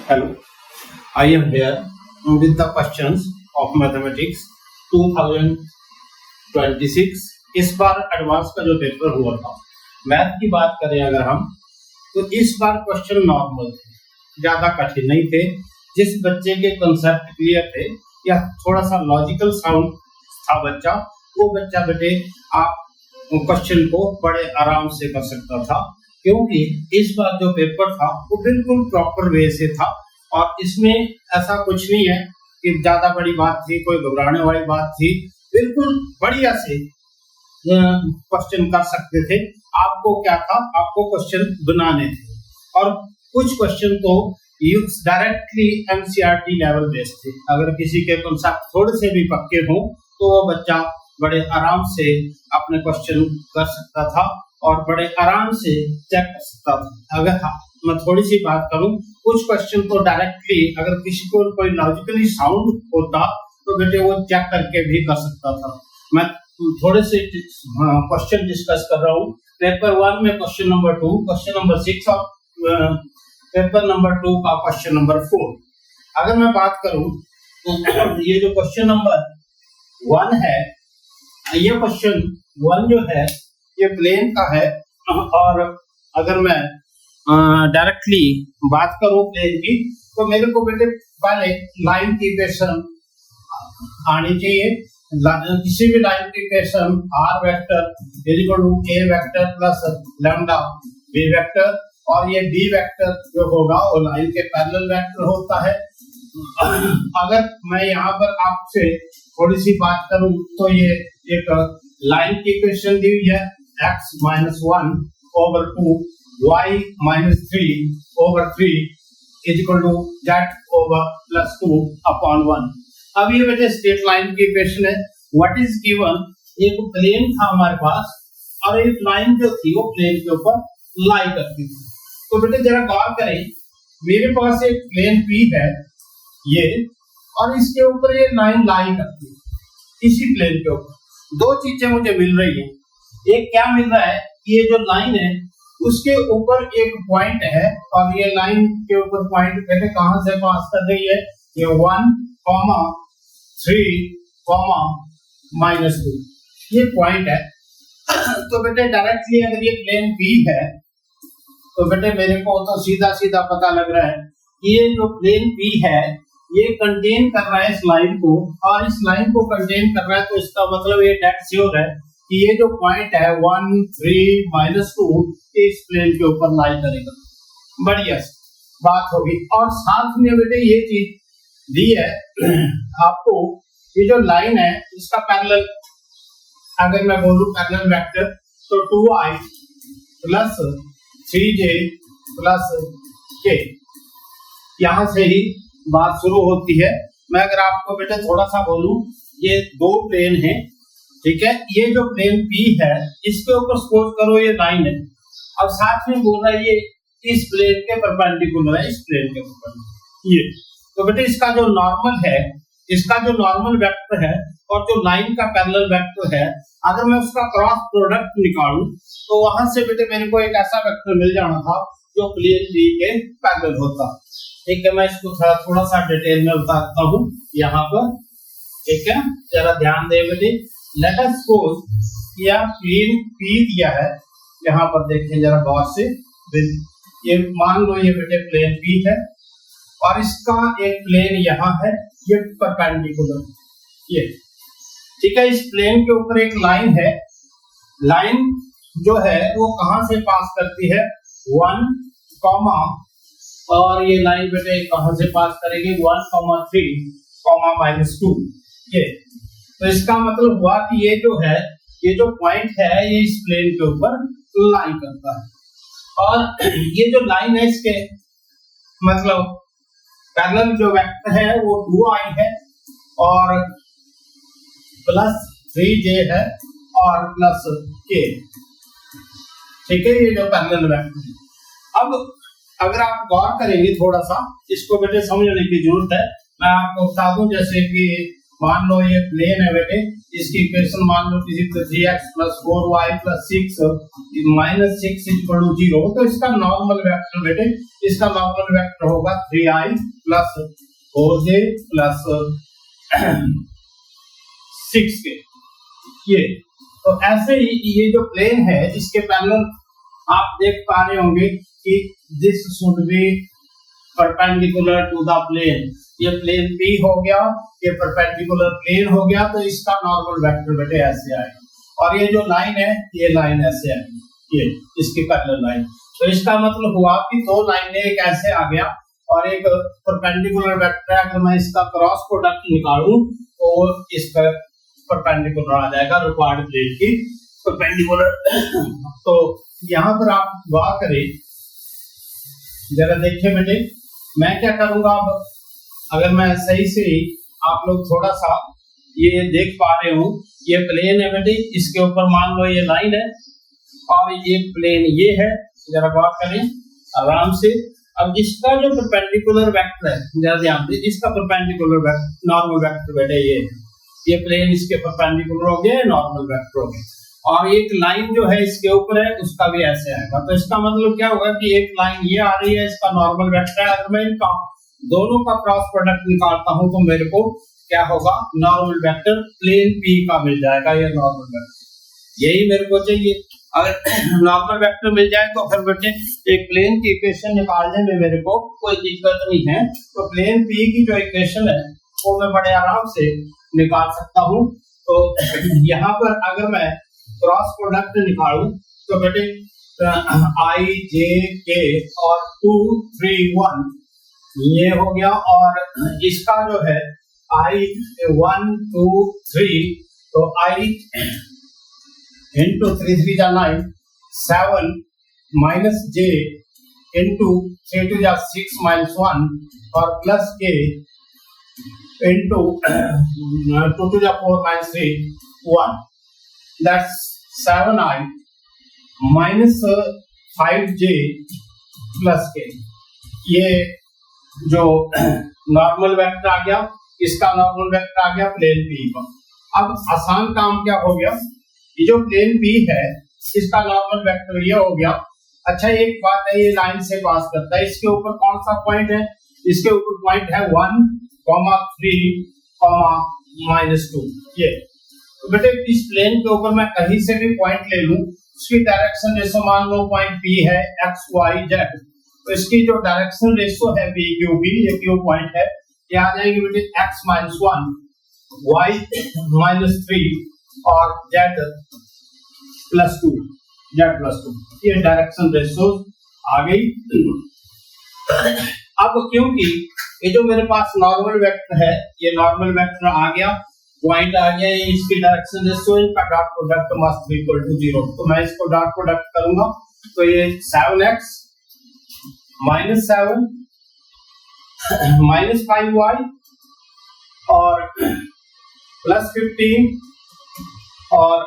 Hello, I am here with the questions of mathematics 2026। इस बार advance का जो paper हुआ था मैथ की बात करें अगर हम, तो इस बार क्वेश्चन नॉर्मल थे, ज्यादा कठिन नहीं थे। जिस बच्चे के कंसेप्ट क्लियर थे या थोड़ा सा लॉजिकल साउंड था बच्चा, वो बच्चा बेटे आप क्वेश्चन को बड़े आराम से कर सकता था, क्योंकि इस बार जो पेपर था वो बिल्कुल प्रॉपर वे से था और इसमें ऐसा कुछ नहीं है कि ज्यादा बड़ी बात थी, कोई घबराने वाली बात थी। बिल्कुल बढ़िया से क्वेश्चन कर सकते थे। आपको क्या था, आपको क्वेश्चन बनाने थे और कुछ क्वेश्चन तो डायरेक्टली एनसीईआरटी लेवल बेस्ड थे। अगर किसी के कंसेप्ट थोड़े से भी पक्के हों तो वो बच्चा बड़े आराम से अपने क्वेश्चन कर सकता था और बड़े आराम से चेक कर सकता था। अगर मैं थोड़ी सी बात करूं, कुछ क्वेश्चन तो डायरेक्टली अगर किसी को कोई लॉजिकली साउंड होता तो बेटे वो चेक करके भी कर सकता था। मैं थोड़े से क्वेश्चन डिस्कस कर रहा हूं। पेपर 1 में क्वेश्चन नंबर 2, क्वेश्चन नंबर 6 और पेपर नंबर 2 का क्वेश्चन नंबर 4। अगर मैं बात करूं ये जो क्वेश्चन नंबर 1 है, ये क्वेश्चन 1 जो है ये प्लेन का है और अगर मैं डायरेक्टली बात करूं प्लेन की, तो मेरे को बेटे पहले लाइन की इक्वेशन आनी चाहिए। किसी भी लाइन की equation r vector is equal to a vector plus lambda b vector, और ये b वेक्टर जो होगा वो लाइन के पैरेलल वेक्टर होता है। अगर मैं यहाँ पर आपसे थोड़ी सी बात करूं तो ये एक लाइन की इक्वेशन दी हुई है, x -1 over 2 y -3 over 3 is equal to z over +2 upon 1। अब ये बेटे स्ट्रेट लाइन की इक्वेशन है। व्हाट इज गिवन, एक प्लेन था हमारे पास और एक लाइन जो थी वो प्लेन के ऊपर लाई करती थी। तो बेटे जरा गौर करें, मेरे पास एक प्लेन P है ये, और इसके ऊपर ये लाइन लाई करती है। इसी प्लेन के ऊपर दो चीजें मुझे मिल रही हैं। एक क्या मिल रहा है, ये जो लाइन है उसके ऊपर एक पॉइंट है और ये लाइन के ऊपर पॉइंट बेटे कहां से पास कर रही है, ये 1, 3, -2 ये पॉइंट है। तो बेटे डायरेक्टली अगर ये प्लेन P है तो बेटे मेरे को तो सीधा सीधा पता लग रहा है कि ये जो प्लेन P है ये कंटेन कर रहा है इस लाइन को, और इस लाइन को कंटेन कर रहा है, तो इसका मतलब ये डेट श्योर है कि ये जो पॉइंट है 1, 3, -2 इस प्लेन के ऊपर लाई करेगा। बढ़िया बात होगी। और साथ में बेटे ये चीज दी है आपको, ये जो लाइन है इसका पैरेलल अगर मैं बोलूं पैरेलल वेक्टर, तो 2i + 3j + k, यहां से ही बात शुरू होती है। मैं अगर आपको बेटे थोड़ा सा बोलूं, ये दो प्लेन हैं, ठीक है। ये जो प्लेन P है इसके ऊपर सपोज करो ये लाइन है, और साथ में बोल रहा है ये इस प्लेन के परपेंडिकुलर है, इस प्लेन के परपेंडिकुलर ये। तो बेटे इसका जो नॉर्मल है, इसका जो नॉर्मल वेक्टर है और जो लाइन का पैरेलल वेक्टर है, अगर मैं उसका क्रॉस प्रोडक्ट निकालूं तो वहां से बेटे मेरे को एक ऐसा वेक्टर मिल जाना था जो प्लेन P के पैरेलल होता। ठीक है, मैं इसको थोड़ा सा डिटेल में बताता हूँ यहाँ पर, ठीक है। जरा ध्यान दे बेटे। लेट अस सपोज या प्लेन P दिया है, यहाँ पर देखें जरा गौर से। ये मान लो ये बेटे प्लेन P है और इसका एक प्लेन यहाँ है, ये परपेंडिकुलर ये, ठीक है। इस प्लेन के ऊपर एक लाइन है, लाइन जो है वो कहां से पास करती है 1, और ये लाइन बेटे कहां से पास करेगी 1, 3, -2 ये। तो इसका मतलब हुआ कि ये जो है, ये जो पॉइंट है ये इस प्लेन के ऊपर लाई करता है, और ये जो लाइन है इसके मतलब पैरेलल जो वेक्टर है वो 2i है और +3j है और +k, ठीक है। ये जो पैरेलल वेक्टर है, अब अगर आप गौर करेंगे थोड़ा सा, इसको बेटे समझने की जरूरत है। मैं आपको बता दूं जैसे कि मान लो ये प्लेन है बेटे, इसकी इक्वेशन मान लो किसी 3x + 4y + 6 - 6 = 0, तो इसका नॉर्मल वेक्टर बेटे, इसका नॉर्मल वेक्टर होगा 3i + 4j + 6k। ये तो ऐसे ही ये जो प्लेन है इसके पैरेलल आप देख पा रहे होंगे कि this should be perpendicular to the plane. ये प्लेन P हो गया, ये परपेंडिकुलर प्लेन हो गया, तो इसका नॉर्मल वेक्टर बेटे ऐसे आएगा। और ये जो लाइन है ये लाइन ऐसे आएगी, ये इसकी पैरेलल लाइन। तो इसका मतलब हुआ कि दो लाइनें, एक ऐसे आ गया और एक परपेंडिकुलर वेक्टर। अगर मैं इसका क्रॉस प्रोडक्ट निकालूं तो इसका परपेंडिकुलर आ जाएगा रिक्वायर्ड प्लेन की परपेंडिकुलर। तो यहाँ पर आप गौर करें, जरा देखिए बेटे, मैं क्या करूंगा अब, अगर मैं सही से आप लोग थोड़ा सा ये देख पा रहे हो, ये प्लेन है बेटे, इसके ऊपर मान लो ये लाइन है और ये प्लेन ये है, जरा गौर करें आराम से। अब इसका जो परपेंडिकुलर वेक्टर है, जरा ध्यान दें, इसका परपेंडिकुलर वेक्टर नॉर्मल वेक्टर बेटे ये प्लेन इसके परपेंडिकुलर हो गया, नॉर्मल वेक्टर हो गया। और एक लाइन जो है इसके ऊपर है उसका भी ऐसे आएगा। तो इसका मतलब क्या होगा कि एक लाइन ये आ रही है, इसका नॉर्मल वेक्टर है। अगर मैं इनका दोनों का क्रॉस प्रोडक्ट निकालता हूं तो मेरे को क्या होगा, नॉर्मल वेक्टर प्लेन P का मिल जाएगा। ये नॉर्मल वेक्टर यही मेरे को चाहिए। अगर नॉर्मल वेक्टर मिल जाए तो फिर बेटे एक प्लेन की इक्वेशन निकालने में मेरे को कोई दिक्कत नहीं है। तो प्लेन P की जो इक्वेशन है वो मैं बड़े आराम से निकाल सकता हूँ। तो यहाँ पर अगर मैं क्रॉस प्रोडक्ट निकालूं तो बेटे I J K और 2 3 1 ये हो गया, और इसका जो है I 1 2 3, तो I into 3 3 9 7 minus J into 3 2 6 minus 1 और plus K into 2 2 4 minus 3 1, that's 7i minus 5j plus k। ये जो नॉर्मल वेक्टर आ गया, इसका नॉर्मल वेक्टर आ गया प्लेन P का। अब आसान काम क्या हो गया, ये जो प्लेन P है इसका नॉर्मल वेक्टर ये हो गया। अच्छा एक बात है, ये लाइन से पास करता है, इसके ऊपर कौन सा पॉइंट है, इसके ऊपर पॉइंट है 1, 3, -2। ये तो बेटे इस प्लेन के ऊपर मैं कहीं से भी पॉइंट ले लूं, उसकी डायरेक्शन रेशो मान लो पॉइंट P है x y z, तो इसकी जो डायरेक्शन रेशो है P Q B, ये Q पॉइंट है, ये आ जाएगी बेटे x - 1 y - 3 और z + 2 ये डायरेक्शन रेशो आ गई। अब क्योंकि ये जो मेरे पास नॉर्मल वेक्टर है, ये नॉर्मल वेक्टर आ गया, पॉइंट आ गया, ये इसकी डायरेक्शन रेशो, इनका dot product must be equal to 0। तो मैं इसको डॉट प्रोडक्ट करूंगा तो ये 7x - 7 - 5y और +15 और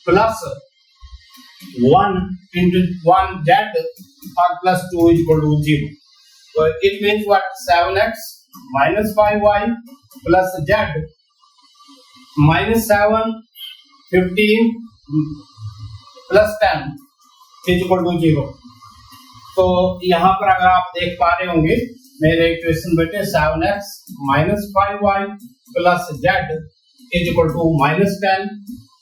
+1 into 1 z और +2 is equal to 0। So it means what, 7x - 5y plus z -7 15 plus 10 is equal to 0। तो यहाँ पर अगर आप देख पा रहे होंगे मेरे इक्वेशन बेटे 7x - 5y plus z is equal to -10,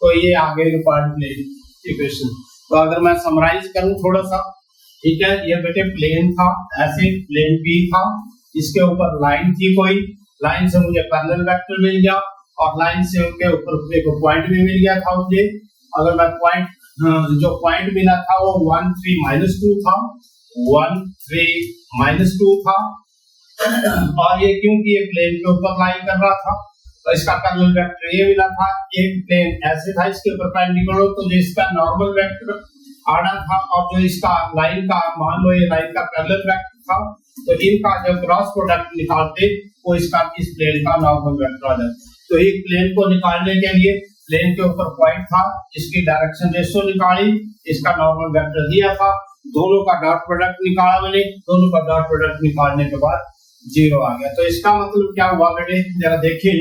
तो ये आ गई रिक्वायर्ड प्लेन इक्वेशन। तो अगर मैं समराइज करूं थोड़ा सा, ठीक है, ये बेटे प्लेन था, ऐसे प्लेन P था, इसके ऊपर लाइन थी, कोई लाइन से मुझे पैरेलल वेक्टर मिल गया और लाइन से उनके ऊपर एक पॉइंट भी मिल गया था मुझे। अगर मैं पॉइंट जो पॉइंट मिला था वो 1 3 - 2 था, 1 3 - 2 था, और ये क्योंकि ये प्लेन के ऊपर लाई कर रहा था तो इसका पैरेलल वेक्टर ये मिला था। ये प्लेन ऐसे था, इसके परपेंडिकुलर, तो जो इसका नॉर्मल वेक्टर आना था और जो इसका लाइन का, मान लो ये लाइन का पैरेलल वेक्टर था, तो इनका जब क्रॉस प्रोडक्ट निकालते वो इसका इस प्लेन का नॉर्मल वेक्टर आ जाता। तो एक प्लेन को निकालने के लिए प्लेन के ऊपर पॉइंट था, इसकी डायरेक्शन रेशो निकाली, इसका नॉर्मल वेक्टर दिया था, दोनों का डॉट प्रोडक्ट निकाला मैंने, दोनों का डॉट प्रोडक्ट निकालने के बाद 0 आ गया। तो इसका मतलब क्या हुआ बेटे, जरा देखिए,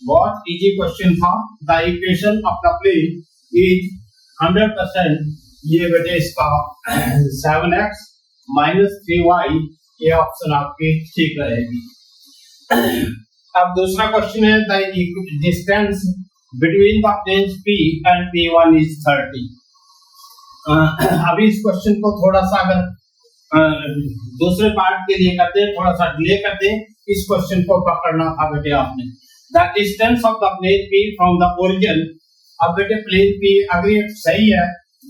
बहुत इजी क्वेश्चन था। The equation of the plane is 100%, ये बेटे इसका 7x माइनस 3y, ये ऑप्शन आपकी ठीक रहेगी। अब दूसरा क्वेश्चन है the distance between the planes P and P1 is 30। अभी इस क्वेश्चन को थोड़ा सा अगर दूसरे पार्ट के लिए करते हैं, थोड़ा सा डिले करते हैं, इस क्वेश्चन को पकड़ना था बेटे आपने। The distance of the plane P from the origin, अब बेटे प्लेन P अगर ये सही है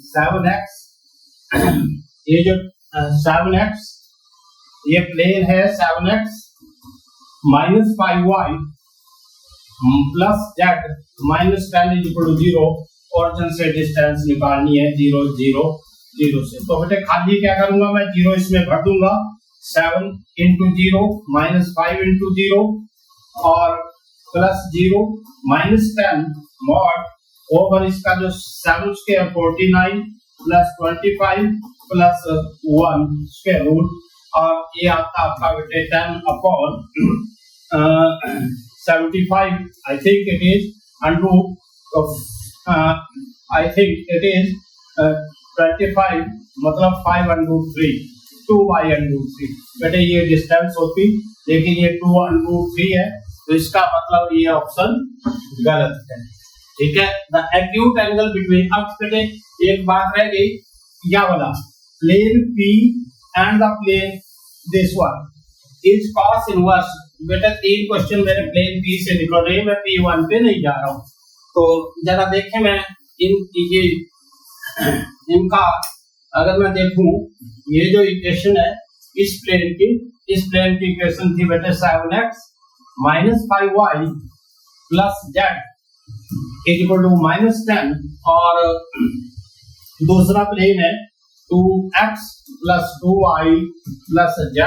7x, ये जो 7x, ये प्लेन है 7x minus 5y plus z minus 10 is equal to 0, origin से डिस्टेंस निकालनी है 0 0 0 से। तो बेटे खाली क्या करूंगा मैं, 0 इसमें भर दूंगा, 7 इंटू 0 माइनस 5 इंटू 0 और प्लस 0 माइनस 10 मॉड ओवर इसका जो 7 square 49 plus 25 plus 1 square root, और ये आता आपका बेटे 10 upon 75, I think it is under I think it is 25, मतलब 5 अंडू 3, 2y अंडू 3। बेटे ये डिस्टेंस होती, लेकिन ये 2 अंडू 3 है, तो इसका मतलब ये ऑप्शन गलत है। ठीक है, द एक्यूट एंगल बिटवीन, अब बेटे एक बात रह गई, क्या बोला, plane P and the plane this one is cos inverse. बेटा 3 क्वेश्चन मेरे प्लेन P से निकल रहे हैं, मैं P1 पे नहीं जा रहा हूँ। तो जरा देखें, मैं इनका अगर मैं देखूं, ये जो इक्वेशन है इस प्लेन की इक्वेशन थी बेटे 7x minus 5y plus z is equal to minus 10, और दूसरा प्लेन है 2x plus 2y plus z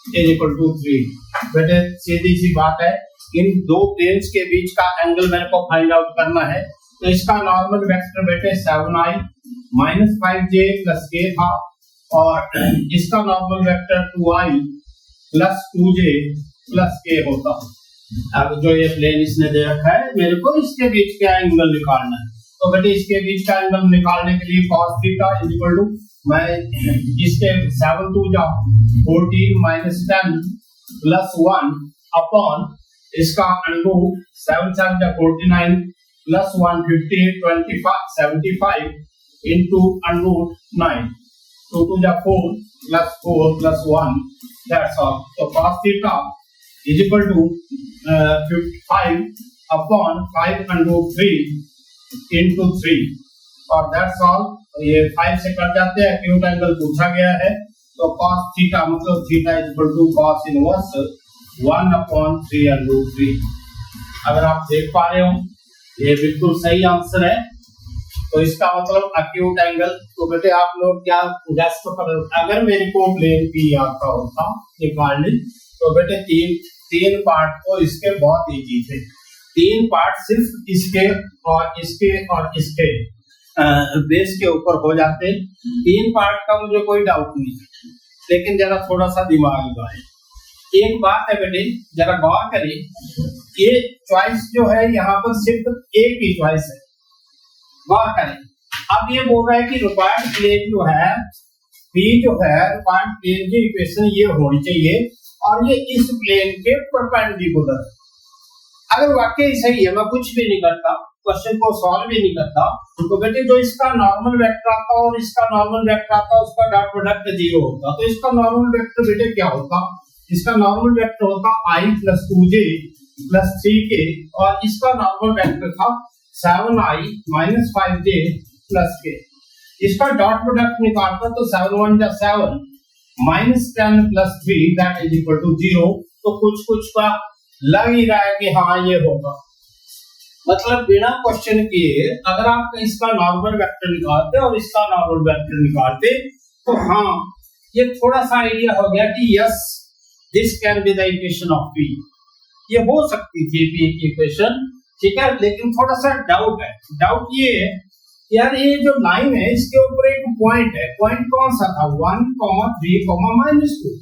is equal to 3। बेटे सीधी सी बात है, इन दो प्लेन्स के बीच का एंगल मेरे को फाइंड आउट करना है। तो इसका नॉर्मल वेक्टर बेटे 7i minus 5j plus k था, और इसका normal vector 2i plus 2j plus k होता। अब जो ये प्लेन इसने दे रखा है, मेरे को इसके बीच का एंगल निकालना है। तो बेटे इसके बीच का एंगल निकालने के लिए cos theta is equal to, मैं इसके 7 2 जा 14 माइनस 10 प्लस 1 अपॉन इसका अंडू 7 7 जा 49 प्लस 1 50 25 75 इंटू अंडू 9 2 2 जा 4 प्लस 1, दैट्स ऑल। तो cos theta is equal to 5 upon 5 under 3 into 3, और दैट्स ऑल। ये 5 से कट जाते हैं, एक्यूट एंगल पूछा गया है, तो cos थीटा मतलब theta is equal to cos inverse 1 upon 3 under 3। अगर आप देख पा रहे हो, ये बिल्कुल सही आंसर है। तो इसका मतलब एक्यूट एंगल, तो बेटे आप लोग क्या गैस तो कर, अगर मेरे को प्लेन P आता होता निकालने, तो बेटे तीन पार्ट तो इसके बहुत इजी थे। 3 पार्ट सिर्फ इसके और इसके बेस के ऊपर हो जाते। 3 पार्ट का मुझे कोई डाउट नहीं, लेकिन जरा थोड़ा सा दिमाग लगाएं। एक बात है बेटे, जरा गौर करें, ये चॉइस जो है यहाँ पर सिर्फ एक ही चॉइस है, गौर करें। अब ये बोल रहा है कि रिक्वायर्ड प्लेन जो है P जो है, रिक्वायर्ड प्लेन की इक्वेशन ये होनी चाहिए, और ये इस प्लेन के परपेंडिकुलर है। अगर वाकई सही है, मैं कुछ भी नहीं करता, क्वेश्चन को सॉल्व भी नहीं करता, तो बेटे जो इसका नॉर्मल वेक्टर आता और इसका नॉर्मल वेक्टर आता, उसका डॉट प्रोडक्ट 0 होता। तो इसका नॉर्मल वेक्टर बेटे क्या होता, इसका नॉर्मल वेक्टर होता i plus 2j plus 3k, और इसका नॉर्मल वेक्टर था 7i minus 5j plus k। इसका डॉट प्रोडक्ट निकालता तो 7 1 जा 7 minus 10 plus 3 that is equal to 0। तो कुछ का लग ही रहा है कि हाँ ये होगा, मतलब बिना क्वेश्चन किए अगर आप इसका नॉर्मल वेक्टर निकालते और इसका नॉर्मल वेक्टर निकालते, तो हाँ ये थोड़ा सा आइडिया हो गया कि yes this can be the equation of P। ये हो सकती थी P की इक्वेशन, ठीक है, लेकिन थोड़ा सा डाउट है। डाउट ये है यार, ये जो लाइन है इसके ऊपर एक पॉइंट है, पॉइंट कौन सा था, 1 3 -2,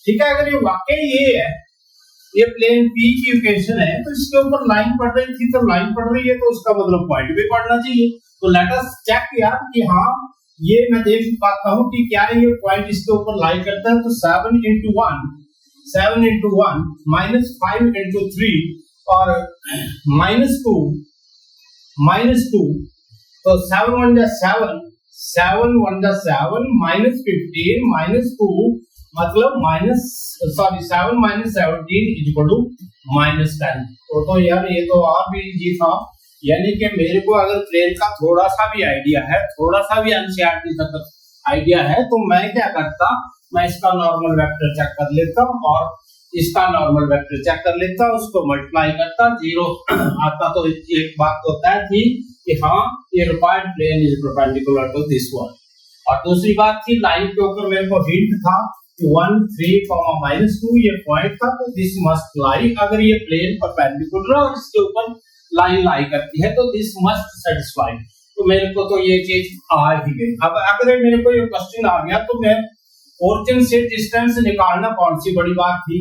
ठीक है। अगर ये वाकई ये है ये प्लेन P की इक्वेशन है, तो इसके ऊपर लाइन पड़ रही थी, तो लाइन पड़ रही है तो उसका मतलब पॉइंट भी पड़ना चाहिए। तो लेट अस चेक यार कि हाँ ये मैं देख पाता हूँ कि क्या ये पॉइंट इसके ऊपर लाई करता है। तो 7 into 1 minus 5 into 3 और -2 तो 7 1 जा 7 7 1 जा 7 -15 -2 मतलब -7 - 17 इक्वल टू -10। तो यार ये तो और भी इजी था, यानी कि मेरे को अगर प्लेन का थोड़ा सा भी आइडिया है, थोड़ा सा भी एनसीईआरटी तक आइडिया है, तो मैं क्या करता, मैं इसका नॉर्मल वेक्टर चेक कर लेता और इसका नॉर्मल वेक्टर चेक कर लेता, उसको मल्टीप्लाई करता, 0 आता तो एक बात तो तय थी कि हाँ ये required plane is perpendicular to this one. और दूसरी बात थी लाइन के ऊपर मेरे को हिंट था 1 3 -2 ये पॉइंट था, तो दिस मस्ट लाई, अगर ये प्लेन परपेंडिकुलर और इसके ऊपर लाइन लाई करती है तो दिस मस्ट सेटिस्फाई। तो मेरे को तो ये चीज आ ही गई। अब अगर मेरे को ये क्वेश्चन आ गया तो मैं ओरिजिन से डिस्टेंस निकालना कौन सी बड़ी बात थी,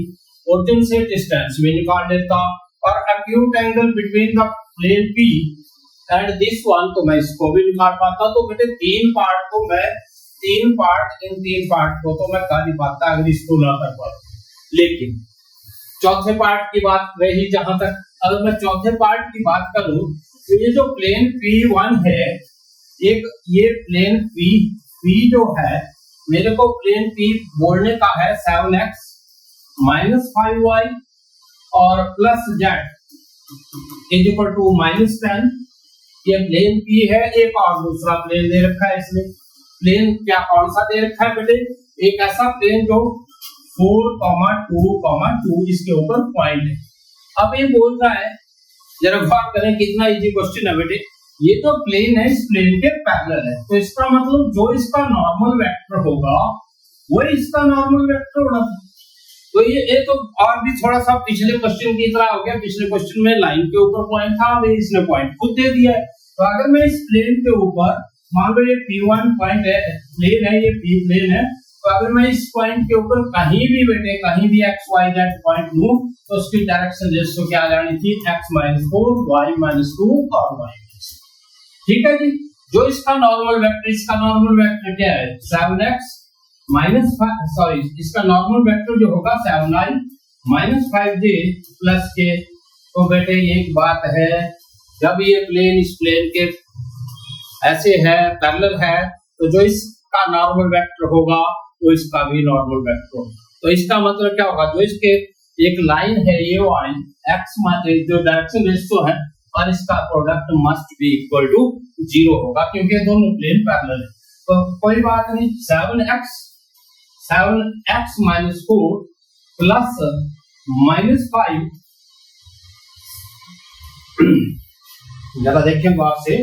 ओरिजिन से डिस्टेंस में निकाल लेता और acute angle between the plane P and this one तो मैं इसको भी निकाल पाता। तो बेटे तीन पार्ट को तो मैं कर ही पाता अगर इसको ना कर पाता। लेकिन चौथे पार्ट की बात रही, जहां तक अगर मैं चौथे पार्ट की बात करूं तो ये जो प्लेन P1 है, एक ये प्लेन P जो है मेरे को प्लेन P बोलने का है 7x - 5y और plus z is equal to -10। ये प्लेन P है, एक और दूसरा प्लेन दे रखा है इसमें। प्लेन क्या कौन सा दे रखा है बेटे, एक ऐसा प्लेन जो 4,2,2 इसके ऊपर पॉइंट है। अब ये बोल रहा है, जरा गौर करें कितना इजी क्वेश्चन है बेटे, ये तो प्लेन है इस प्लेन के पैरेलल है, तो इसका मतलब जो इसका नॉर्मल वेक्टर होगा वो इसका नॉर्मल वेक्टर होगा। तो ये तो और भी थोड़ा सा पिछले क्वेश्चन की तरह हो गया। पिछले क्वेश्चन में लाइन के ऊपर पॉइंट था, अब इसने पॉइंट खुद दे दिया है। तो अगर मैं इस प्लेन के ऊपर मान लो ये P1 पॉइंट है, प्लेन है, ये P प्लेन है, तो अगर मैं इस पॉइंट के ऊपर कहीं भी बेटे कहीं भी x y z पॉइंट लूं तो उसकी डायरेक्शन रेशियो क्या आ जानी थी, x - 4 y - 2 और y। ठीक है जी। जो इसका नॉर्मल वेक्टर क्या है 7x इसका नॉर्मल वेक्टर जो होगा 7i - 5j प्लस k। तो बेटे एक बात है, जब ये प्लेन इस प्लेन के ऐसे है पैरेलल है, तो जो इसका नॉर्मल वेक्टर होगा वो इसका भी नॉर्मल वेक्टर होगा। तो इसका मतलब क्या होगा, जो इसके एक लाइन है ये वाली x जो डायरेक्शन रेशियो है और इसका product must be equal to 0 होगा, क्योंकि दोनों प्लेन पैरेलल है। तो कोई बात नहीं, 7x - 4 प्लस -5 जरा देखें बात से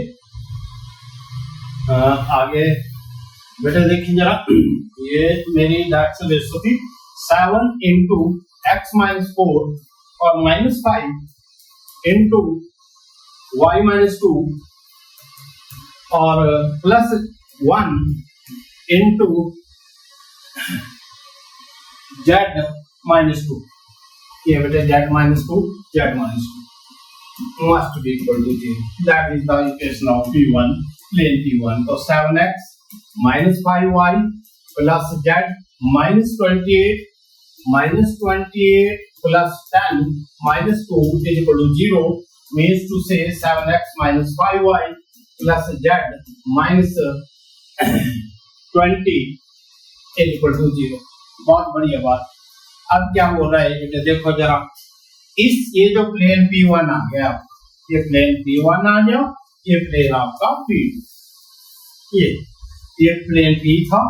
आगे बेटे देखिए जरा, ये मेरी डायरेक्शन रेशियो थी 7 into x - 4 और -5 into y - 2 और प्लस 1 into z - 2। ये बेटे z - 2 must be equal to 0. That is the equation of P1, plane P1. So 7x - 5y plus z -28 plus 10 minus 2 is equal to 0, means to say 7x - 5y plus z minus 20 is equal to 0। बहुत बढ़िया बात। अब क्या हो रहा है बेटे, देखो जरा, ये जो प्लेन P1 आ गया, ये प्लेन P1 आ गया, ये प्लेन आपका P2, ये प्लेन P था,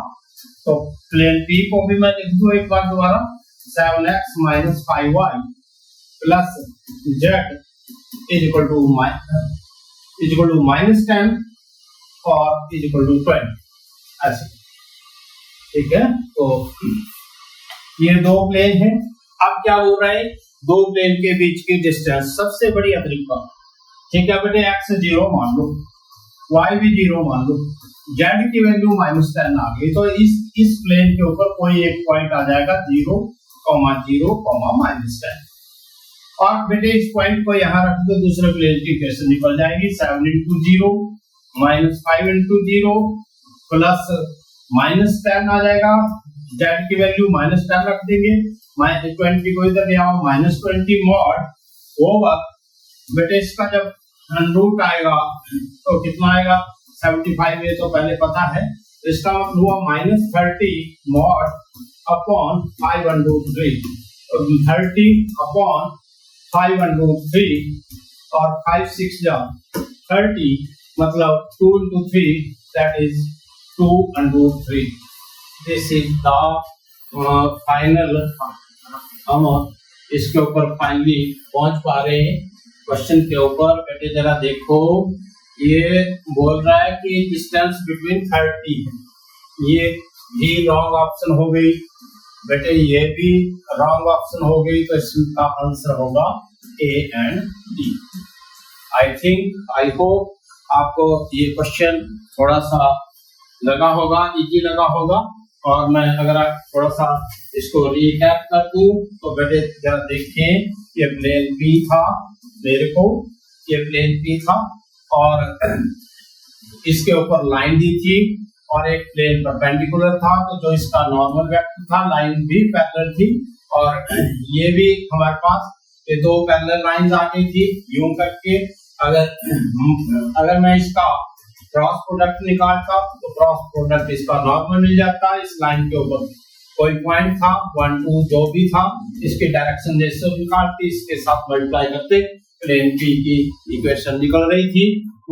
तो प्लेन P को भी मैं लिख दूं एक बार दोबारा, 7x - 5y plus z is equal to -10 और इज इक्वल टू 20, ऐसे। ठीक है, तो ये दो प्लेन हैं। अब क्या हो रहा है, दो प्लेन के बीच की डिस्टेंस सबसे बड़ी तरीका, ठीक है बेटे, x 0 मान लो, y भी 0 मान लो, z की वैल्यू -10 आ गई, तो इस प्लेन के ऊपर कोई एक पॉइंट आ जाएगा 0, 0, -10। और बेटे इस पॉइंट को यहाँ रख दो, दूसरे प्लेन की इक्वेशन निकल जाएगी। 7 into 0 minus 5 into 0 plus minus 10 आ जाएगा। z की वैल्यू माइनस 10 रख देंगे, माइनस 20 को इधर ले आओ, माइनस 20 मॉड होगा बेटे इसका जब रूट आएगा तो कितना आएगा 75, ये तो पहले पता है। तो इसका मतलब हुआ माइनस 30 मॉड अपॉन 5/3, 30 अपॉन 5/3 और 5 6 जा 30 मतलब 2 into 3 that is 2/3। This is the final. हम इसके ऊपर फाइनली पहुंच पा रहे हैं क्वेश्चन के ऊपर। बेटे जरा देखो, ये बोल रहा है कि डिस्टेंस बिटवीन 30 है, ये भी रॉन्ग ऑप्शन हो गई बेटे, ये भी रॉन्ग ऑप्शन हो गई, तो इसका आंसर होगा A and D. I think I hope आपको ये क्वेश्चन थोड़ा सा लगा होगा, इजी लगा होगा। और मैं अगर आप थोड़ा सा इसको रिकैप कर दूं तो बेटे जरा देखें, ये प्लेन पी था, मेरे को ये प्लेन पी था और इसके ऊपर लाइन दी थी और एक प्लेन परपेंडिकुलर था, तो जो इसका नॉर्मल वेक्टर था लाइन भी पैरेलल थी और ये भी हमारे पास ये दो पैरेलल लाइंस आ गई थी यूं करके। अगर मैं इसका क्रॉस प्रोडक्ट निकालता तो क्रॉस प्रोडक्ट इसका नॉर्मल मिल जाता। इस लाइन के ऊपर कोई पॉइंट था 1 2 जो भी था, इसके डायरेक्शन जैसे निकालते इसके साथ मल्टीप्लाई करते प्लेन पी की इक्वेशन निकल रही थी।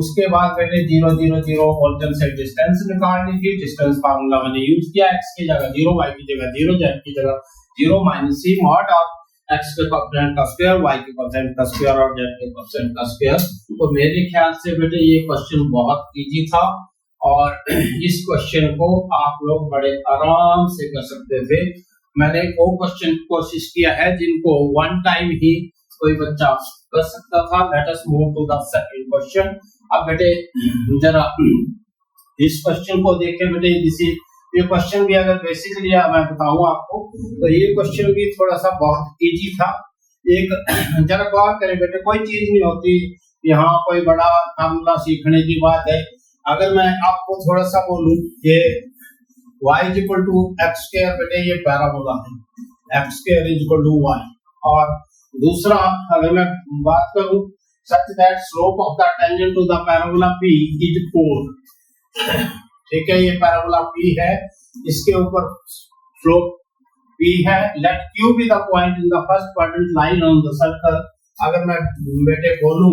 उसके बाद पहले 0 0 0 ओरिजिन से डिस्टेंस निकालनी थी। डिस्टेंस फार्मूला मैंने यूज किया, x की जगह 0, y की जगह 0, z की जगह 0 माइनस c मॉड और x के कोएफिशिएंट का स्क्वायर, y के कोएफिशिएंट का स्क्वायर और z के कोएफिशिएंट का स्क्वायर। तो मेरे ख्याल से बेटे ये क्वेश्चन बहुत इजी था और इस क्वेश्चन को आप लोग बड़े आराम से कर सकते थे। मैंने वो क्वेश्चन कोशिश किया है जिनको वन टाइम ही कोई बच्चा कर सकता था। Let us move to the second question. अब बेटे जरा इस क्वेश्चन को देखें बेटे, ये क्वेश्चन भी अगर बेसिकली मैं बताऊं आपको तो ये क्वेश्चन भी थोड़ा सा बहुत इजी था। एक जरा गौर करें बेटे, कोई चीज नहीं होती यहाँ कोई बड़ा फार्मूला सीखने की बात है। अगर मैं आपको थोड़ा सा बोलूं ये y = x², बेटे ये पैराबोला है, x² = y। और दूसरा अगर मैं बात करूं such that slope of the tangent to the parabola p is 4। ठीक है, ये पैराबोला p है, इसके ऊपर स्लोप p है। let q be the point in the first quadrant line on the circle। अगर मैं बेटे बोलूं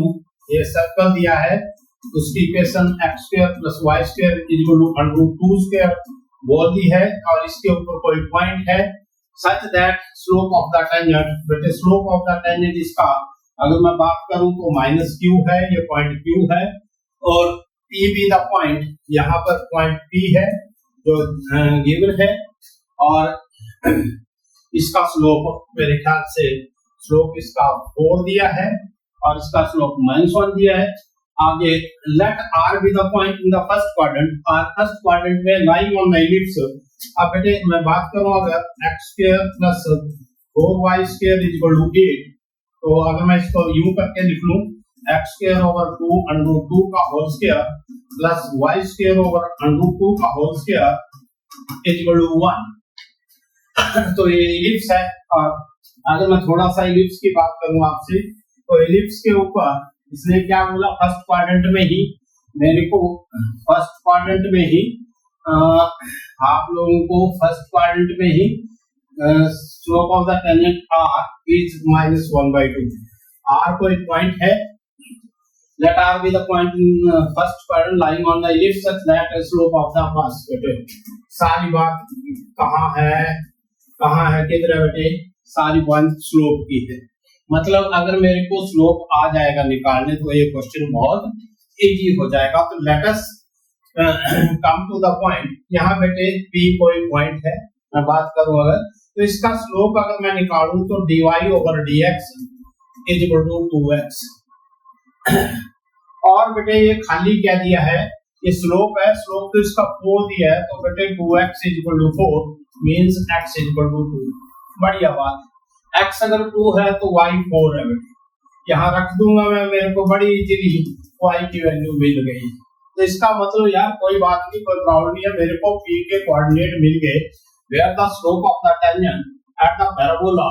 ये सर्कल दिया है, उसकी इक्वेशन x² + y² = √2² बोल दी है और इसके ऊपर कोई पॉइंट है such that slope of the tangent, बेटे slope of the tangent इसका अगर मैं बात करूं तो -q है, ये पॉइंट q है और p भी द पॉइंट, यहाँ पर पॉइंट p है जो गिवन है और इसका स्लोप मेरे ख्याल से स्लोप इसका 4 दिया है और इसका स्लोप -1 दिया है। आगे let r be the point in the first quadrant, और फर्स्ट क्वाड्रेंट में lying on the ellipse। अब बेटे मैं बात करूं अगर x² + 4y² = 8, तो अगर मैं इसको यूं करके लिख लूं x² / 2 √2 का होल स्क्वायर प्लस y² / √2 का होल स्क्वायर = 1। तो ये इलिप्स है। और अगर मैं थोड़ा सा इलिप्स की बात करूं आपसे तो इलिप्स के ऊपर इसने क्या बोला, फर्स्ट क्वाड्रेंट में ही मेरे को फर्स्ट क्वाड्रेंट में ही आप लोगों को फर्स्ट क्वाड्रेंट में ही slope of the tangent r is -1/2। r कोई पॉइंट है, let r be the point in first quadrant lying on the ellipse such that slope of the first, बेटे सारी बात कहाँ है किधर है बेटे, सारी बात स्लोप की है। मतलब अगर मेरे को स्लोप आ जाएगा निकालने तो ये क्वेश्चन बहुत इजी हो जाएगा। तो let us come to the point. यहाँ बेटे p कोई पॉइंट है, मैं बात करूं अगर तो इसका स्लोप अगर मैं निकालूं तो dy/dx = 2x। और बेटे ये खाली क्या दिया है, ये स्लोप है, स्लोप तो इसका 4 दिया है, तो बेटे 2x = 4 मींस x = 2। बढ़िया बात। x अगर 2 है तो y 4 है बेटे, यहाँ रख दूंगा मैं, मेरे को बड़ी इजीली y की वैल्यू मिल गई। तो इसका मतलब यार कोई बात नहीं, कोई प्रॉब्लम नहीं है, मेरे को p के कोऑर्डिनेट मिल गए where the slope of the tangent at the parabola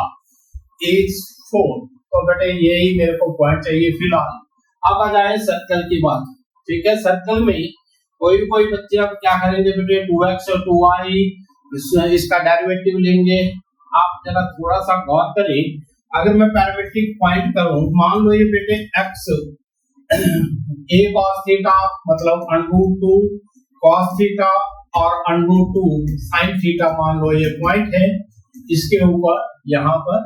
is 4। तो बेटे यही मेरे को पॉइंट चाहिए फिलहाल। अब आ जाए सर्कल की बात। ठीक है, सर्कल में कोई बच्चे अब क्या करेंगे बेटे, 2x और 2y इसका डेरिवेटिव लेंगे। आप जरा थोड़ा सा गौर करें, अगर मैं पैरामेट्रिक पॉइंट करूं, मान लो ये बेटे x a cos थीटा मतलब √2 cos थीटा और √2 sin थीटा, मान लो ये पॉइंट है इसके ऊपर यहाँ पर।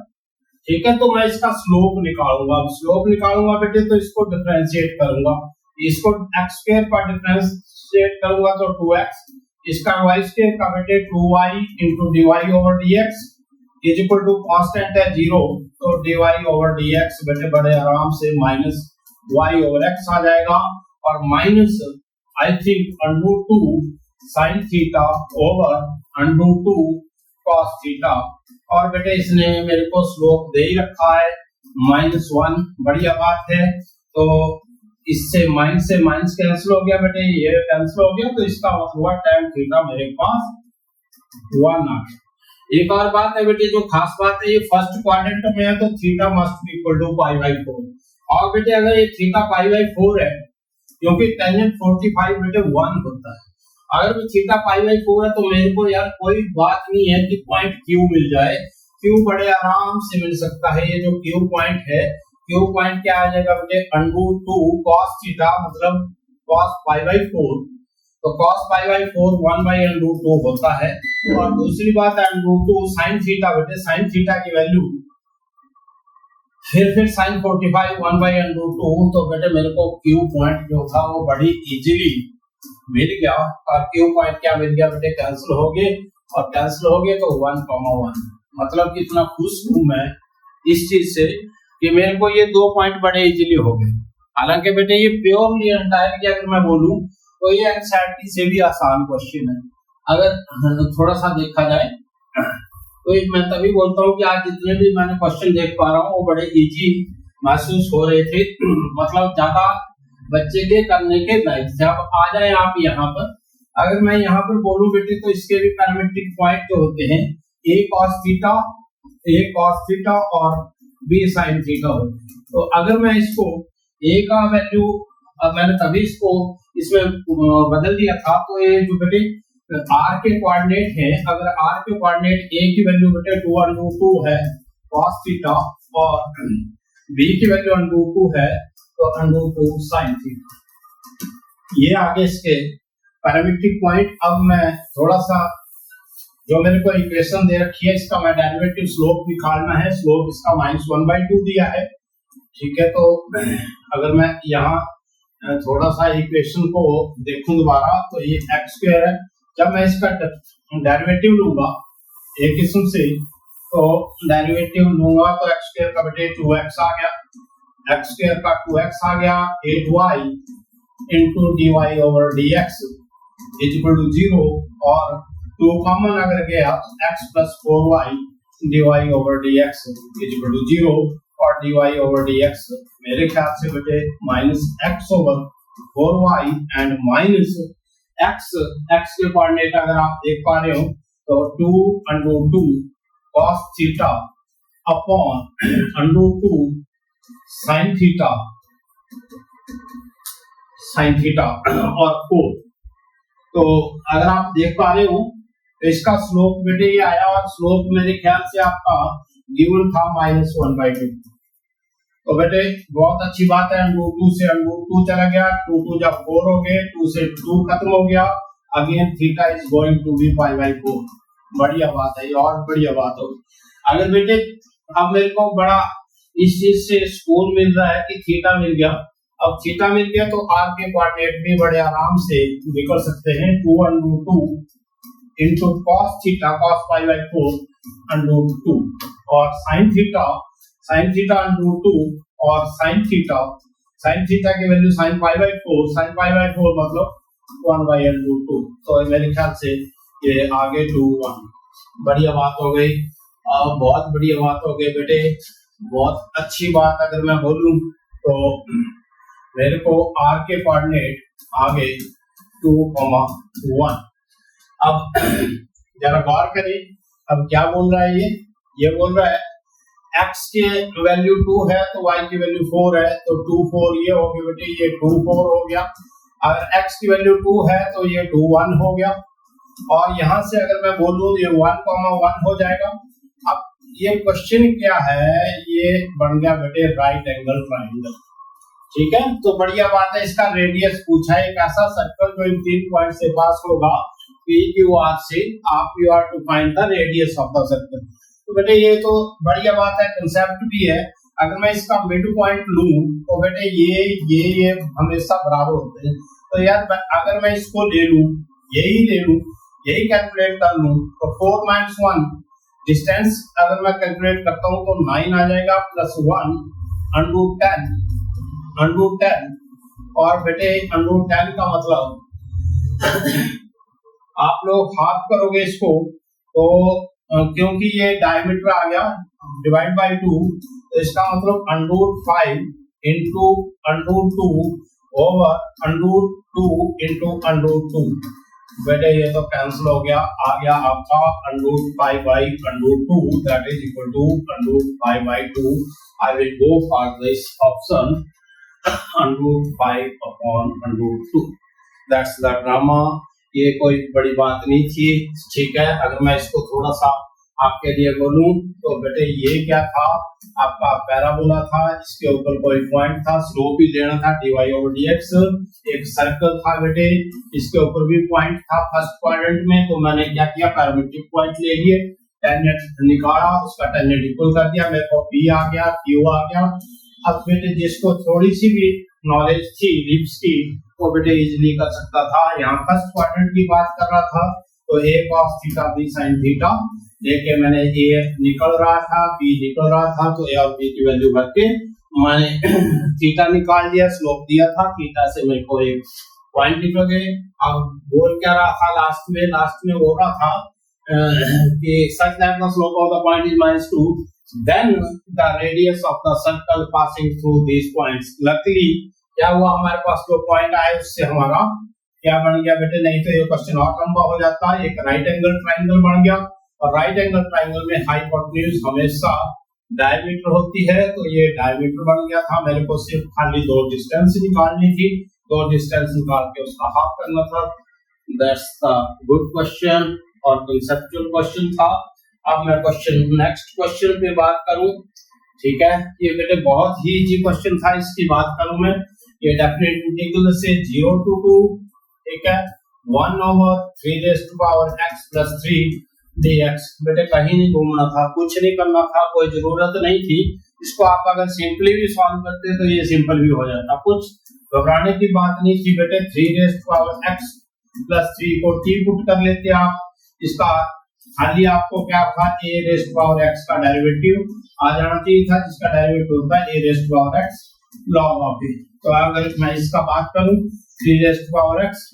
ठीक है, तो मैं इसका स्लोप निकालूंगा। अब स्लोप निकालूंगा बेटे तो इसको डिफरेंशिएट करूंगा, इसको x स्क्वायर पर डिफरेंशिएट करूंगा तो 2x, इसका y स्क्वायर का बेटे 2y into dy over dx is equal to constant है 0, तो dy over dx बेटे बड़े आराम से माइनस y over x आ जाएगा, और minus I think √2 sin theta over √2 cos theta, और बेटे इसने मेरे को स्लोप दे ही रखा है -1। बढ़िया बात है। तो इससे माइनस कैंसिल हो गया बेटे, ये कैंसिल हो गया, तो इसका मतलब tan थीटा मेरे पास 1 आ गया। एक और बात है बेटे, जो खास बात है, ये फर्स्ट क्वाड्रेंट में है तो theta must be equal to π/4। और बेटे अगर ये थीटा π/4 है, क्योंकि टेंजेंट 45 बेटे 1 होता है, अगर थीटा π/4 है तो मेरे को यार कोई बात नहीं है कि पॉइंट Q मिल जाए। Q बड़े आराम से मिल सकता है। ये जो Q पॉइंट है, Q पॉइंट क्या आ जाएगा बेटे, √2 cos थीटा मतलब cos π/4, तो cos π/4 1/√2 होता है। और दूसरी बात है √2 sin थीटा, बेटे sin थीटा की वैल्यू फिर sin 45 1/√2, तो बेटे मेरे को Q पॉइंट जो था वो बड़ी इजीली मिल गया। और Q पॉइंट क्या मिल गया बेटे, कैंसिल हो गए, और कैंसिल हो गए तो 1,1। मतलब कितना खुश हूं मैं इस चीज से कि मेरे को ये दो पॉइंट बड़े इजीली हो गए। हालांकि बेटे ये प्योरली एंटायर की अगर मैं बोलूं तो ये एनसीईआरटी से भी आसान क्वेश्चन है, अगर थोड़ा सा देखा जाए। तो मैं तभी बोलता हूँ कि आज जितने भी मैंने क्वेश्चन देख पा रहा हूँ वो बड़े इजी महसूस हो रहे थे, मतलब ज्यादा बच्चे के करने के लायक थे। अब आ जाए आप यहाँ पर, अगर मैं यहाँ पर बोलूं बेटे तो इसके भी पैरामीट्रिक पॉइंट जो होते हैं, a cos थीटा और b sin थीटा होते हैं। तो अगर मैं इसको a का वैल्यू, अब मैंने तभी इसको इसमें बदल दिया था, तो ये जो बेटे r के कोऑर्डिनेट है, अगर r के कोऑर्डिनेट a की वैल्यू बेटे 2√2 है cos थीटा और b की वैल्यू √2 है तो √2 sin थीटा। ये आगे इसके पैरामीट्रिक पॉइंट। अब मैं थोड़ा सा जो मेरे को इक्वेशन दे रखी है इसका मैं डेरिवेटिव स्लोप निकालना है। स्लोप इसका -1/2 दिया है। ठीक है, तो अगर मैं यहाँ थोड़ा सा इक्वेशन को देखूं दोबारा तो ये x स्क्वायर है। जब मैं इसका डेरिवेटिव लूंगा एक किस्म से, तो डेरिवेटिव लूंगा तो x स्क्वायर का बेटे 2x आ गया, x स्क्वायर का 2x आ गया, 8y into dy over dx is equal to 0, और 2 कॉमन अगर गया तो x plus 4y dy over dx is equal to 0, और dy over dx मेरे ख्याल से बेटे -x over 4y and minus x के कोऑर्डिनेट अगर आप देख पा रहे हो तो 2√2 cos theta upon √2 sin theta और 4। तो अगर आप देख पा रहे हो तो इसका स्लोप बेटे ये आया, और स्लोप मेरे ख्याल से आपका गिवन था -1/2। तो बेटे बहुत अच्छी बात है, √2 से √2 चला गया, 2 जब 4 हो गए, 2 से 2 खत्म हो गया, again theta is going to be π/4। बढ़िया बात है, ये और बढ़िया बात हो। अगर बेटे अब मेरे को बड़ा इस चीज से सुकून मिल रहा है कि थीटा मिल गया। अब थीटा मिल गया तो r के कोऑर्डिनेट भी बड़े आराम से निकल सकते हैं, 2√2 into cos थीटा cos π/4 √2, और sin थीटा √2 और sin थीटा की वैल्यू sin π/4 मतलब 1/√2। तो मेरे ख्याल से ये आगे 2 1 बढ़िया बात हो गई। बहुत बढ़िया बात हो गई बेटे, बहुत अच्छी बात। अगर मैं बोलूं तो मेरे को r के कोऑर्डिनेट आ गए 2,1। अब जरा गौर करें, अब क्या बोल रहा है ये बोल रहा है x के वैल्यू 2 है तो y की वैल्यू 4 है, तो 2 4 ये हो गया बेटे, ये 2 4 हो गया। अगर x की वैल्यू 2 है तो ये 2 1 हो गया, और यहां से अगर मैं बोलूं ये 1,1 हो जाएगा। अब ये क्वेश्चन क्या है, ये बन गया बेटे राइट एंगल ट्रायंगल। ठीक है, तो बढ़िया बात है। इसका रेडियस पूछा है, एक ऐसा सर्कल जो इन 3 पॉइंट से पास होगा P Q R से, आप you are to find the radius of the circle. तो बेटे ये तो बढ़िया बात है, कंसेप्ट भी है। अगर मैं इसका मिड पॉइंट लूं तो बेटे ये हमेशा बराबर होते हैं। तो यार अगर मैं इसको ले लूं, यही कैलकुलेट कर लूं, तो 4 - 1 डिस्टेंस अगर मैं कैलकुलेट करता हूं तो 9 आ जाएगा, प्लस 1 √10 और बेटे √10 का मतलब आप लोग हाफ करोगे इसको तो क्योंकि ये डायमीटर आ गया डिवाइड बाय 2, तो इसका मतलब √5 इंटू √2 ओवर √2 इंटू √2। बेटे ये तो कैंसिल हो गया, आ गया आपका √5 by √2, that is equal to √5 by 2। I will go for this option √5 upon √2। That's the drama. ये कोई बड़ी बात नहीं थी, ठीक है। अगर मैं इसको थोड़ा सा आपके लिए बोलूं तो बेटे ये क्या था, आपका पैराबोला था, इसके ऊपर कोई पॉइंट था, स्लोप ही लेना था dy/dx। एक सर्कल था बेटे, इसके ऊपर भी पॉइंट था फर्स्ट क्वाड्रेंट में, तो मैंने क्या किया, पैरामीट्रिक पॉइंट ले लिए, टेंजेंट निकाला, उसका टेंजेंट इक्वल कर दिया, मेरे को p आ गया, q आ गया। अब बेटे जिसको थोड़ी सी भी नॉलेज थी लिप्स की, वो बेटे इजीली कर सकता था। यहाँ फर्स्ट क्वाड्रेंट की बात कर रहा था तो a cos theta b sin theta लेके मैंने a निकल रहा था, b निकल रहा था, तो a और b की वैल्यू भर के मैंने थीटा निकाल दिया, स्लोप दिया था, थीटा से मेरे को एक पॉइंट निकल गए। अब बोल क्या रहा था लास्ट में बोल रहा था कि such that the slope of the point is -2, then the radius of the circle passing through these points। luckily क्या हुआ, हमारे पास जो पॉइंट आए उससे हमारा क्या बन गया बेटे, नहीं तो ये क्वेश्चन और लंबा हो जाता। एक राइट एंगल ट्रायंगल बन गया, और राइट एंगल ट्रायंगल में हाइपोटेन्यूज हमेशा डायमीटर होती है, तो ये डायमीटर बन गया था। मेरे को सिर्फ खाली 2 डिस्टेंस निकालनी थी, 2 डिस्टेंस निकाल के उसका हाफ करना था। दैट्स द गुड क्वेश्चन और कंसेप्चुअल क्वेश्चन था। अब मैं नेक्स्ट क्वेश्चन पे बात करूं, ठीक है। ये बेटे बहुत ही इजी क्वेश्चन था, इसकी बात करूं मैं, ये डेफिनेट इंटीग्रल से 0 to 2, ठीक है, 1/3x+3 dx। बेटे कहीं नहीं घूमना था, कुछ नहीं करना था, कोई जरूरत नहीं थी। इसको आप अगर सिंपली भी सॉल्व करते तो ये सिंपल भी हो जाता, कुछ घबराने की बात नहीं थी बेटे। 3x+3 को t पुट कर लेते आप, इसका खाली आपको क्या था, a⁻x का डेरिवेटिव आ जाना चाहिए था, जिसका डेरिवेटिव होता है a⁻x log of t। तो अगर मैं इसका बात करूं 3x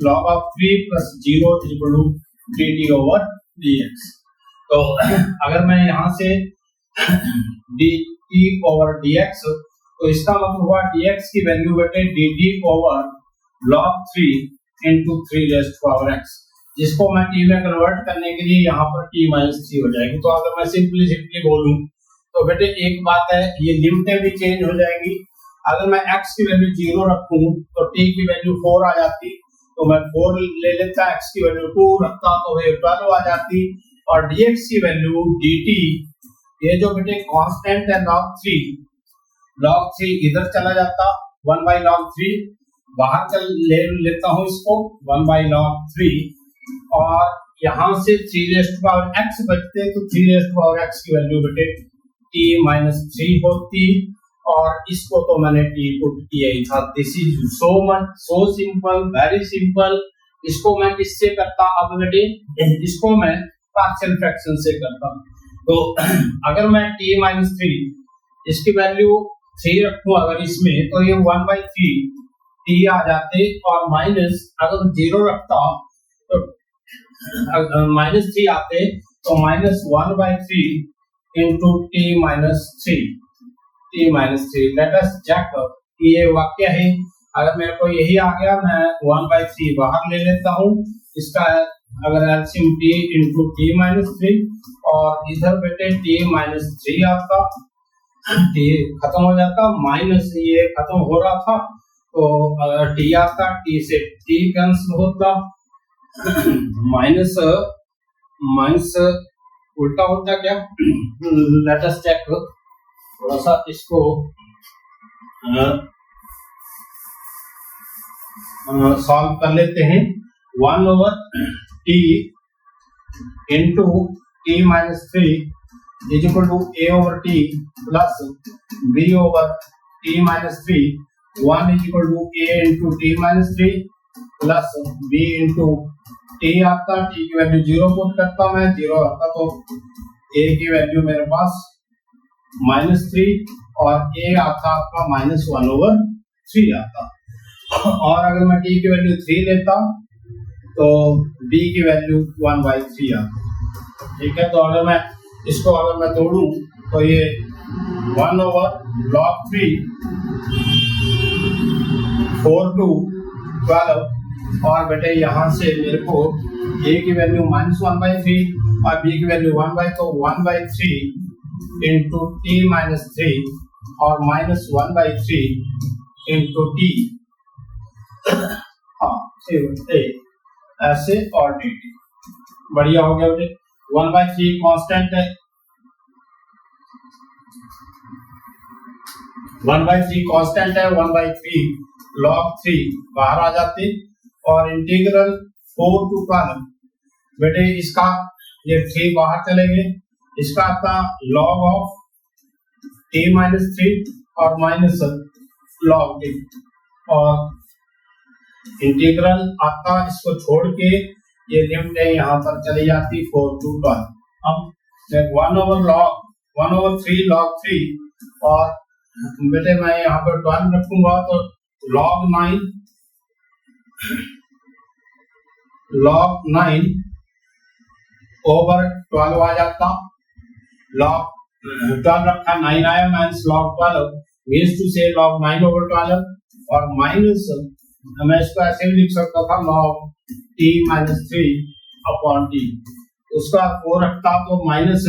log of 3 + 0 = 3t/dx। तो अगर मैं यहाँ से dt/dx, तो इसका मतलब हुआ dx की वैल्यू बेटे dt/log 3 × 3x, जिसको मैं t में कन्वर्ट करने के लिए यहाँ पर t - 3 हो जाएगी। तो अगर मैं सिंपली बोलूं तो बेटे एक बात है, ये लिमिटें भी चेंज हो जाएगी। अगर मैं x की वैल्यू 0 रखूं तो t की वैल्यू 4 आ जाती, तो मैं 4 ले लेता, x की वैल्यू 2 रखता तो ये 12 आ जाती, और dx की वैल्यू dt, ये जो बेटे कांस्टेंट है log 3 इधर चला जाता, 1/log 3 बाहर लेता हूं इसको, 1/log 3, और यहाँ से 3x बचते, तो 3x की वैल्यू बेटे t - 3 होती, और इसको तो मैंने t पुट किया ही था। This is so simple, very simple. इसको मैं किससे करता, अब बेटे इसको मैं पार्शियल फ्रैक्शन से करता। तो अगर मैं t - 3 इसकी वैल्यू 3 रखूं अगर इसमें, तो ये 1/3 t आ जाते, और माइनस अगर 0 रखता तो -3 आते, तो -1/3 into t minus 3 let us check ये वाक्य है। अगर मेरे को यही आ गया मैं 1/3 बाहर ले लेता हूँ, इसका अगर LCM t into t minus 3 और इधर बेटे t minus 3 आता, t खत्म हो जाता, माइनस ये खत्म हो रहा था तो t आता, t से t कैंसिल होता, माइनस माइनस उल्टा होता क्या, लेट अस चेक थोड़ा सा इसको सॉल्व कर लेते हैं। 1/t into t minus 3 is equal to a/t plus b/t minus 3, 1 is equal to a into t minus 3 plus b into t आता, t की वैल्यू 0 पुट करता मैं, 0 आता तो a की वैल्यू मेरे पास -3 और a आता आपका -1/3 आता। और अगर मैं t की वैल्यू 3 लेता तो b की वैल्यू 1/3 आता। ठीक है, तो अगर मैं इसको तोड़ूं तो ये 1/log3 4 to 12 और बेटे यहाँ से मेरे को a की वैल्यू -1/3 और b की वैल्यू 1/, तो 1/3 into t minus 3 और -1/3 into t, हाँ ऐसे और dt, बढ़िया हो गया बेटे। 1/3 कांस्टेंट है, 1/3 कांस्टेंट है, 1/3 log 3 बाहर आ जाते और इंटीग्रल 4 to 12 बेटे इसका ये 3 बाहर चले गए, इसका आता log of t minus 3 और माइनस log t और इंटीग्रल आता, इसको छोड़ के ये लिमिट है यहाँ पर चली जाती 4 to 12। अब 1/3 log 3 और बेटे मैं यहाँ पर 12 रखूंगा तो log 9 over 12 आ जाता, log 12 रखा 9 आया माइनस log 12 मीन्स टू से log 9 over 12 और माइनस मैं इसको ऐसे भी लिख सकता था log t minus 3 upon t, उसका 4 रखता तो माइनस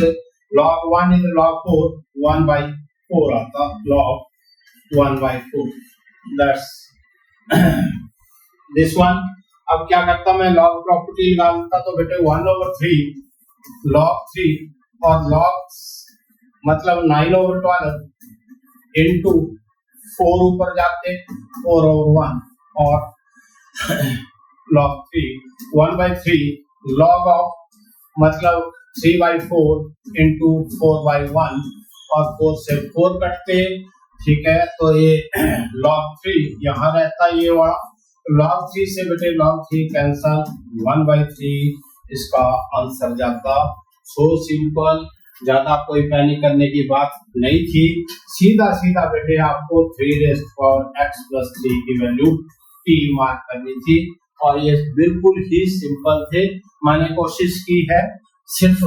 log 1 is log 4 1/4 आता, log 1/4 that's this one। अब क्या करता मैं log प्रॉपर्टी निकालता तो बेटे 1/3 log 3 और log मतलब 9/12 into 4 ऊपर जाते 4/1 और log 3 1/3 log of मतलब 3/4 into 4/1 और 4 से 4 कटते। ठीक है, तो ये log 3 यहाँ रहता, ये वाला log 3 से बेटे log 3 कैंसल, 1/3 इसका आंसर जाता। सो सिंपल, ज्यादा कोई पैनिक करने की बात नहीं थी, सीधा सीधा बेटे आपको 3x+3 की वैल्यू t मार्क करनी थी और ये बिल्कुल ही सिंपल थे। मैंने कोशिश की है सिर्फ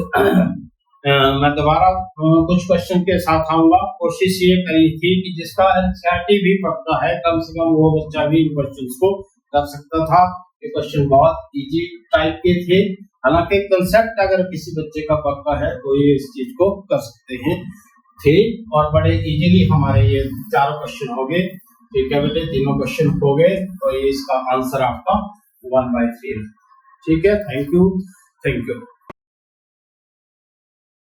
मैं दोबारा कुछ क्वेश्चन के साथ आऊंगा, कोशिश ये करी थी कि जिसका एनसीईआरटी भी पढ़ता है कम से कम वो बच्चा भी इन क्वेश्चंस को कर सकता था। ये क्वेश्चन बहुत इजी टाइप के थे, हालांकि कंसेप्ट अगर किसी बच्चे का पक्का है तो ये इस चीज को कर सकते हैं थे और बड़े इजीली हमारे ये चारों क्वेश्चन हो गए। ठीक है बेटे, तीनों क्वेश्चन हो गए और ये इसका आंसर आपका 1/3। ठीक है, थैंक यू।